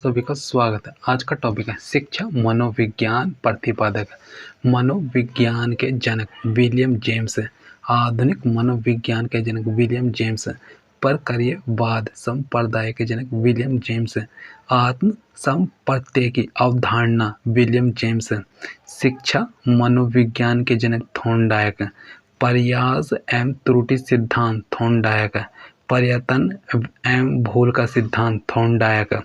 सभी का स्वागत है। आज का टॉपिक है शिक्षा मनोविज्ञान प्रतिपादक। मनोविज्ञान के जनक विलियम जेम्स। आधुनिक मनोविज्ञान के जनक विलियम जेम्स। परकार्यवाद संप्रदाय के जनक विलियम जेम्स। आत्म संप्रत्यय की अवधारणा विलियम जेम्स। शिक्षा मनोविज्ञान के जनक थॉर्नडाइक। प्रयास एवं त्रुटि सिद्धांत थॉर्नडाइक। पर्यटन एवं भूल का सिद्धांत थॉर्नडाइक।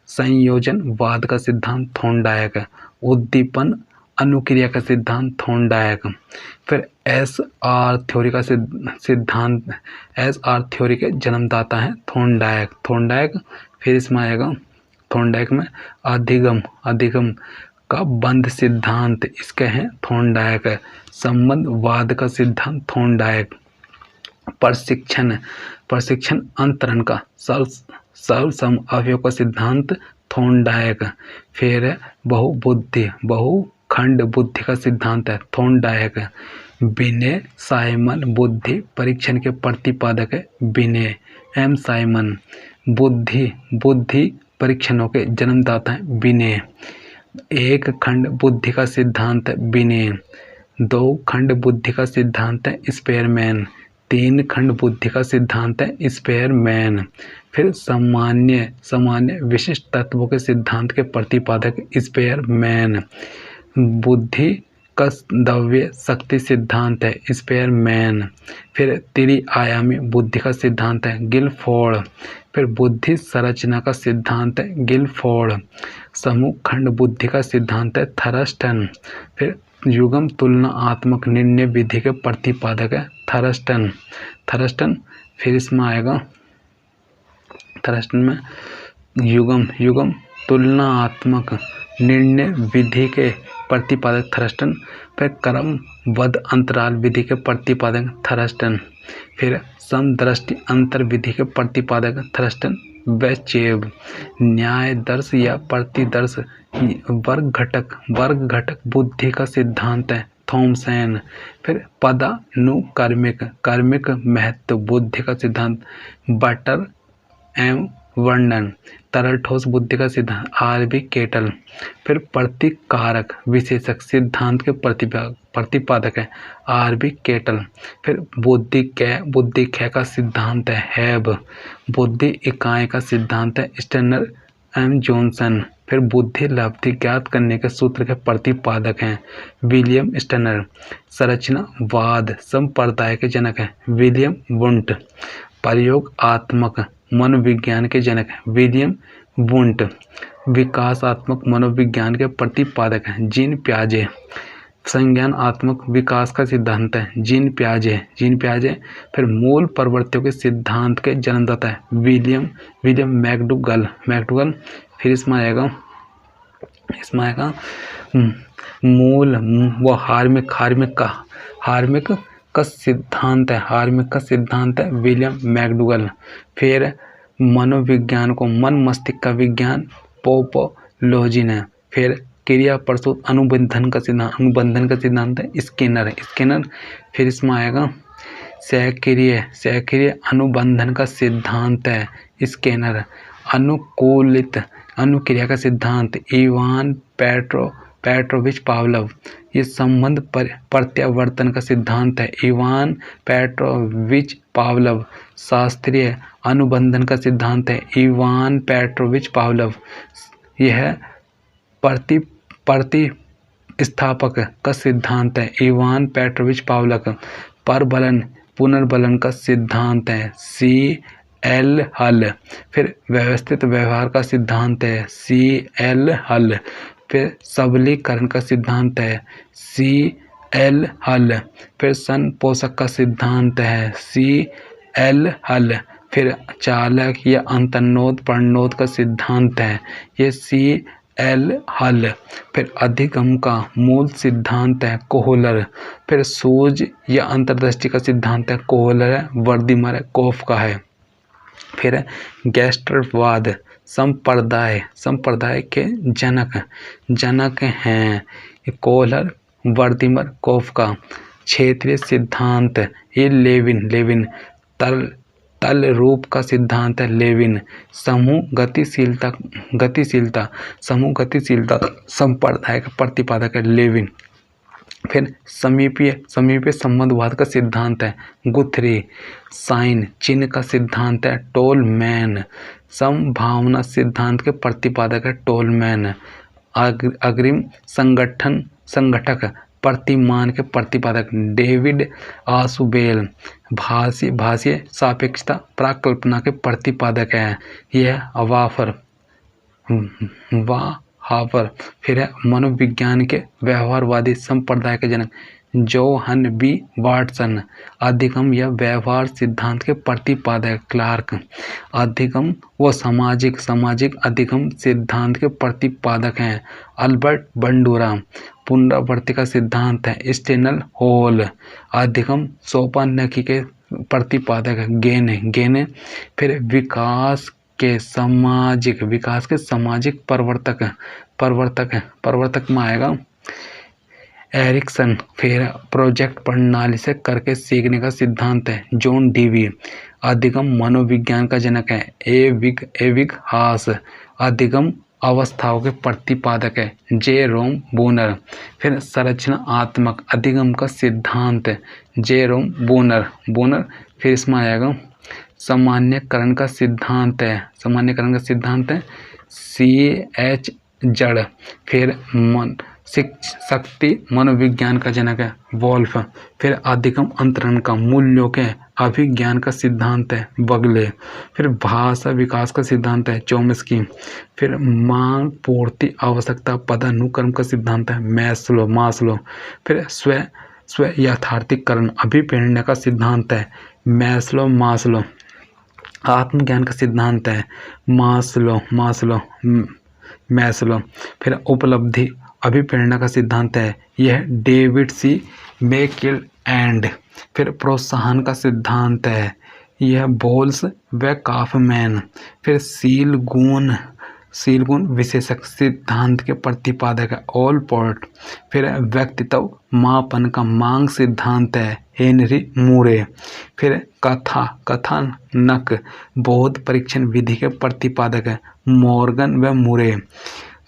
संयोजनवाद का सिद्धांत थॉर्नडाइक। उद्दीपन अनुक्रिया का सिद्धांत थॉर्नडाइक। फिर एस आर थ्योरी का सिद्धांत एस आर थ्योरी के जन्मदाता हैं थॉर्नडाइक। फिर इसमें आएगा थॉर्नडाइक में अधिगम का बंध सिद्धांत इसके हैं थॉर्नडाइक। संबंधवाद का सिद्धांत थॉर्नडाइक। प्रशिक्षण अंतरण का सर्वसम अवयव का सिद्धांत थॉर्नडाइक। फिर बहुखंड बुद्धि का सिद्धांत है थॉर्नडाइक। विनय साइमन बुद्धि परीक्षण के प्रतिपादक है विनय एम साइमन। बुद्धि परीक्षणों के जन्मदाता है विनय। एक खंड बुद्धि का सिद्धांत है विनय। दो खंड बुद्धि का सिद्धांत है स्पेयरमैन। तीन खंड बुद्धि का सिद्धांत है स्पेयरमैन। फिर सामान्य विशिष्ट तत्वों के सिद्धांत के प्रतिपादक स्पेयरमैन। बुद्धि का द्रव्य शक्ति सिद्धांत है स्पेयरमैन। फिर त्रिआयामी बुद्धि का सिद्धांत है गिलफोर्ड। फिर बुद्धि संरचना का सिद्धांत है गिलफोर्ड। समूह खंड बुद्धि का सिद्धांत है थर्स्टन। फिर युगम तुलनात्मक निर्णय विधि के प्रतिपादक है थर्स्टन। फिर इसमें आएगा थर्स्टन में युगम तुलनात्मक निर्णय विधि के प्रतिपादक थर्स्टन। फिर क्रमबद्ध अंतराल विधि के प्रतिपादक थर्स्टन। फिर समदृष्टि अंतर विधि के प्रतिपादक थर्स्टन वेचेव। न्याय दर्श या प्रतिदर्श वर्ग घटक बुद्धि का सिद्धांत है थॉमसन। फिर कार्मिक महत्व बुद्धि का सिद्धांत बटर एवं वर्णन। तरल ठोस बुद्धि का सिद्धांत आर.बी. केटल। फिर प्रतिकारक विशेषक सिद्धांत के प्रतिपादक है आर.बी. केटल। फिर बुद्धि क्षय का सिद्धांत है हैब। बुद्धि इकाई का सिद्धांत है स्टर्नर एम जॉनसन। फिर बुद्धि लब्धि ज्ञात करने के सूत्र के प्रतिपादक हैं विलियम स्टर्नर। संरचनावाद संप्रदाय के जनक हैं विलियम वुंट। प्रयोगात्मक मनोविज्ञान के जनक हैं विलियम वुंट। विकासात्मक मनोविज्ञान के प्रतिपादक हैं जीन पियाजे। संज्ञानात्मक विकास का सिद्धांत है जीन पियाजे। फिर मूल प्रवृत्तियों के सिद्धांत के जन्मदाता है विलियम मैकडूगल। फिर इसमें आएगा मूल व हार्मिक का सिद्धांत है विलियम मैकडूगल। फिर मनोविज्ञान को मन मस्तिष्क का विज्ञान पोपोलोजिन है। फिर क्रिया प्रसूत अनुबंधन का सिद्धांत है स्किनर। फिर इसमें आएगा सक्रिय अनुबंधन का सिद्धांत है स्किनर। अनुकूलित अनुक्रिया का सिद्धांत इवान पेट्रोविच पावलोव। ये संबंध प्रत्यावर्तन का सिद्धांत है इवान पेट्रोविच पावलोव। शास्त्रीय अनुबंधन का सिद्धांत है इवान पेट्रोविच पावलोव। यह प्रतिस्थापक का सिद्धांत है इवान पेट्रोविच पावलोव। पुनर्बलन का सिद्धांत है C.L. हल। फिर व्यवस्थित व्यवहार का सिद्धांत है C.L. हल। फिर सबलीकरण का सिद्धांत है C.L. हल। फिर संपोषक का सिद्धांत है C.L. हल। फिर चालक या अंतर्नोद प्रणोद का सिद्धांत है ये C.L. हल। फिर अधिगम का मूल सिद्धांत है कोहलर। फिर सूझ या अंतर्दृष्टि का सिद्धांत है कोहलर है वर्दीमर है कोफ का है। फिर गैस्ट्रवाद संप्रदाय के जनक हैं कोहलर वर्दीमर कोफ का। क्षेत्रीय सिद्धांत ये लेविन तरल तल रूप का सिद्धांत है लेविन। समूह गतिशीलता संप्रदाय का प्रतिपादक है लेविन। फिर समीपीय संबंधवाद का सिद्धांत है गुथरी। साइन चिन्ह का सिद्धांत है टोलमैन। संभावना सिद्धांत के प्रतिपादक है टोलमैन। अग्रिम संगठक प्रतिमान के प्रतिपादक डेविड आसुबेल। भाषीय सापेक्षता प्राकल्पना के प्रतिपादक है यह हाफर। फिर है मनोविज्ञान के व्यवहारवादी संप्रदाय के जनक जोहन बी वाटसन। अधिगम या व्यवहार सिद्धांत के प्रतिपादक क्लार्क। अधिगम व सामाजिक अधिगम सिद्धांत के प्रतिपादक हैं अल्बर्ट बंडूरा। पुनरावृत्ति का सिद्धांत है स्टेनल होल। अधिगम सोपानकी के प्रतिपादक है गेने। फिर विकास के सामाजिक प्रवर्तक में आएगा एरिक्सन। फिर प्रोजेक्ट प्रणाली से करके सीखने का सिद्धांत है जॉन डीवी। अधिगम मनोविज्ञान का जनक है एविग हास। अधिगम अवस्थाओं के प्रतिपादक है जेरोम बोनर। फिर संरचनात्मक अधिगम का सिद्धांत है जेरोम बोनर। फिर इसमें आएगा सामान्यकरण का सिद्धांत है CH जड़। फिर शक्ति मनोविज्ञान का जनक है वोल्फ। फिर अधिगम अंतरण का मूल्यों के अभिज्ञान का सिद्धांत है बगले। फिर भाषा विकास का सिद्धांत है चोम्स्की। फिर मांग पूर्ति आवश्यकता पदानुक्रम का सिद्धांत है मास्लो। फिर स्व यथार्थीकरण अभिप्रेरणा का सिद्धांत है मास्लो। आत्मज्ञान का सिद्धांत है मास्लो। फिर उपलब्धि अभिप्रेरणा का सिद्धांत है यह डेविड सी मेकिल एंड। फिर प्रोत्साहन का सिद्धांत है यह बोल्स व काफमैन। फिर सील गुण विशेषक सिद्धांत के प्रतिपादक है ऑलपोर्ट। फिर व्यक्तित्व मापन का मांग सिद्धांत है हेनरी मूरे। फिर कथानक बोध परीक्षण विधि के प्रतिपादक है मॉर्गन व मूरे।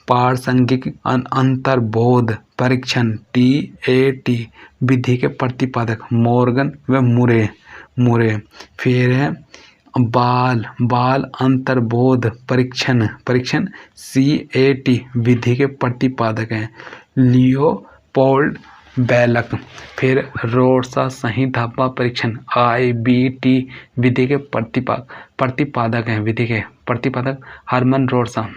प्रासंगिक अंतर्बोध परीक्षण TAT विधि के प्रतिपादक मॉर्गन व मूरे। फिर है बाल अंतर्बोध परीक्षण CAT विधि के प्रतिपादक हैं लियोपोल्ड बेलक। फिर रोड्सा संहिता परीक्षण IBT विधि के प्रतिपादक हरमन रोड्सा।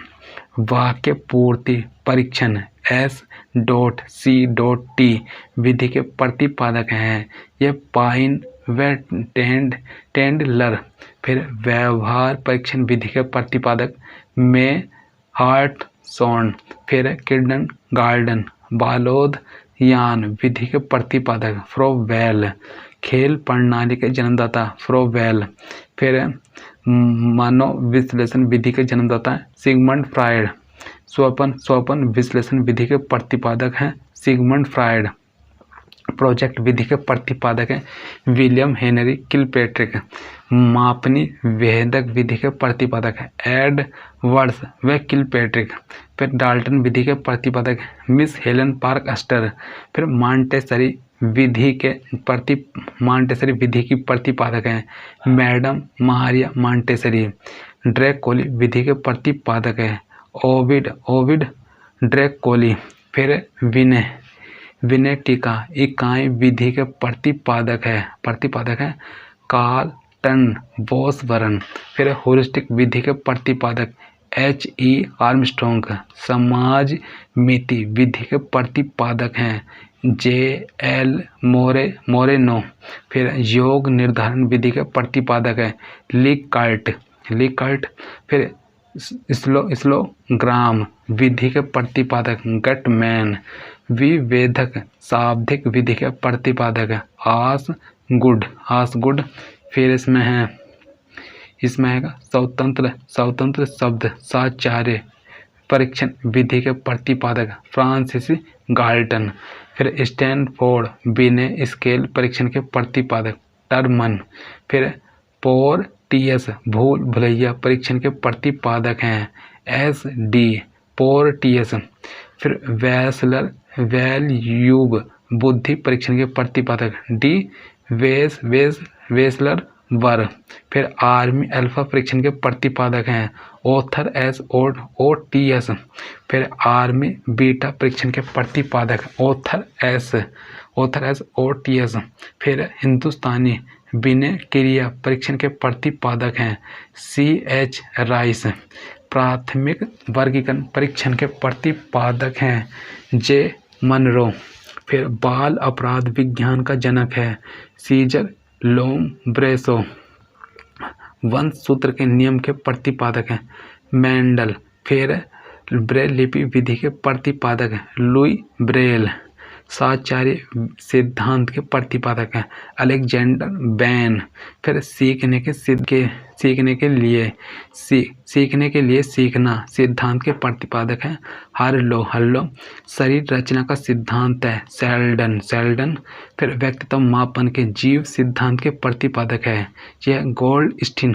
वाक्य पूर्ति परीक्षण S.C.T विधि के प्रतिपादक हैं यह पाइन व टेंडलर। फिर व्यवहार परीक्षण विधि के प्रतिपादक में हार्ट सोन। फिर किंडन गार्डन बालोद यान विधि के प्रतिपादक फ्रोवेल। खेल प्रणाली के जन्मदाता फ्रोवेल। फिर मनोविश्लेषण विधि के जन्मदाता सिगमंड फ्रायड। स्वपन विश्लेषण विधि के प्रतिपादक हैं सिगमंड फ्रायड। प्रोजेक्ट विधि के प्रतिपादक हैं विलियम हेनरी किलपेट्रिक। मापनी भेदक विधि के प्रतिपादक है एडवर्ड्स व किलपेट्रिक। फिर डाल्टन विधि के प्रतिपादक मिस हेलन पार्कस्टर। फिर मॉन्टेसरी विधि की प्रतिपादक हैं मैडम मारिया मॉन्टेसरी। ड्रैकोली विधि के प्रतिपादक है ओविड ड्रैकोली। फिर विनय टीका इकाई विधि के प्रतिपादक है कार्लटन बोसबर्न। फिर होलिस्टिक विधि के प्रतिपादक H.E. आर्मस्ट्रॉन्ग। समाज मिति विधि के प्रतिपादक हैं J.L. मोरेनो। फिर योग निर्धारण विधि के प्रतिपादक है लिकर्ट। फिर स्लोग्राम विधि के प्रतिपादक गटमैन। विभेदक शाब्दिक विधि के प्रतिपादक है आसगुड। फिर इसमें है स्वतंत्र शब्द साचार्य परीक्षण विधि के प्रतिपादक फ्रांसिस गाल्टन। फिर स्टैनफोर्ड बिने स्केल परीक्षण के प्रतिपादक टर्मन। फिर टीएस भूल भुलैया परीक्षण के प्रतिपादक हैं। S D Porteus. फिर वैसलर वैल्यूब बुद्धि परीक्षण के प्रतिपादक। डी वेसलर वर। फिर आर्मी अल्फा परीक्षण के प्रतिपादक हैं author S O T S. फिर आर्मी बीटा परीक्षण के प्रतिपादक author S O T S. फिर हिंदुस्तानी विनय क्रिया परीक्षण के प्रतिपादक हैं सी एच राइस। प्राथमिक वर्गीकरण परीक्षण के प्रतिपादक हैं जे मनरो। फिर बाल अपराध विज्ञान का जनक है सीजर लोम्ब्रेसो। वंश सूत्र के नियम के प्रतिपादक हैं मेंडल। फिर ब्रेल लिपि विधि के प्रतिपादक हैं लुई ब्रेल। साचार्य सिद्धांत के प्रतिपादक हैं अलेक्जेंडर बैन। फिर सीखने के लिए सीखना सिद्धांत के प्रतिपादक हैं हर्लो। शरीर रचना का सिद्धांत है सेल्डन। फिर व्यक्तित्व मापन के जीव सिद्धांत के प्रतिपादक है यह गोल्डस्टीन।